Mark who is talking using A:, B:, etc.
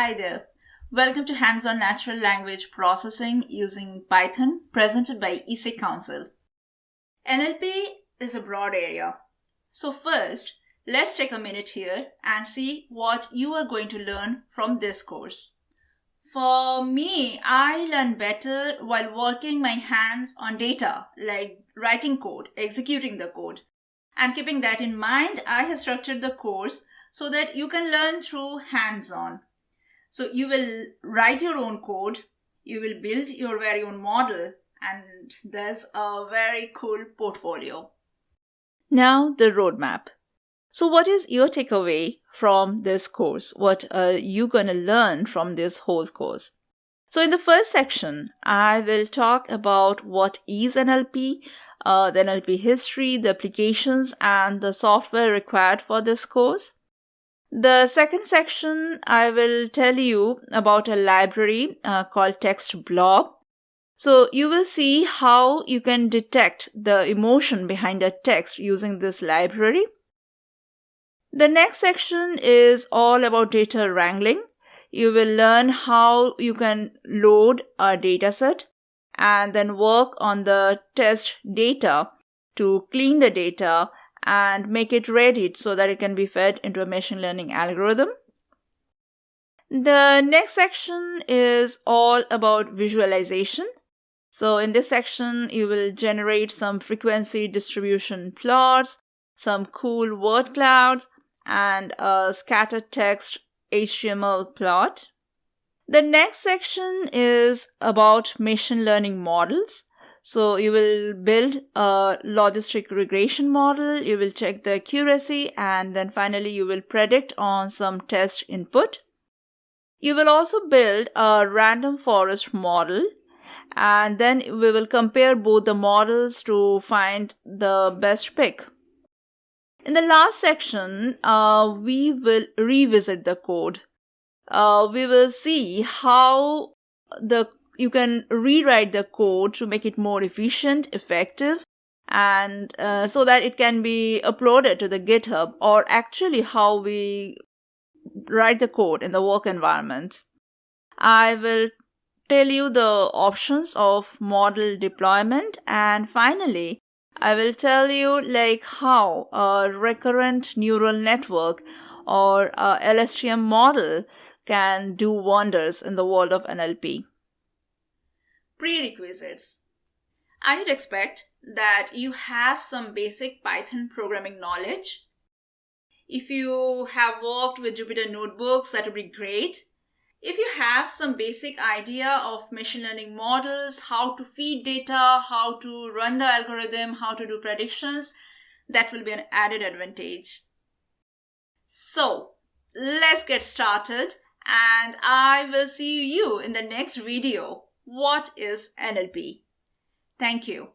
A: Hi there. Welcome to Hands-on Natural Language Processing using Python, presented by EC Council. NLP is a broad area. So first, let's take a minute here and see what you are going to learn from this course. For me, I learn better while working my hands on data, like writing code, executing the code. And keeping that in mind, I have structured the course so that you can learn through hands-on. So you will write your own code, you will build your very own model, and there's a very cool portfolio. Now the roadmap. So what is your takeaway from this course? What are you going to learn from this whole course? So in the first section, I will talk about what is NLP, the NLP history, the applications, and the software required for this course. The second section, I will tell you about a library called TextBlob. So you will see how you can detect the emotion behind a text using this library. The next section is all about data wrangling. You will learn how you can load a dataset and then work on the test data to clean the data and make it ready so that it can be fed into a machine learning algorithm. The next section is all about visualization. So in this section, you will generate some frequency distribution plots, some cool word clouds, and a scattered text HTML plot. The next section is about machine learning models. So you will build a logistic regression model, you will check the accuracy, and then finally you will predict on some test input. You will also build a random forest model, and then we will compare both the models to find the best pick. In the last section, we will revisit the code. We will see how you can rewrite the code to make it more efficient, effective, and so that it can be uploaded to the GitHub, or actually how we write the code in the work environment. I will tell you the options of model deployment, and finally, I will tell you how a recurrent neural network or a LSTM model can do wonders in the world of NLP. Prerequisites. I would expect that you have some basic Python programming knowledge. If you have worked with Jupyter notebooks, that would be great. If you have some basic idea of machine learning models, how to feed data, how to run the algorithm, how to do predictions, that will be an added advantage. So, let's get started, and I will see you in the next video. What is NLP? Thank you.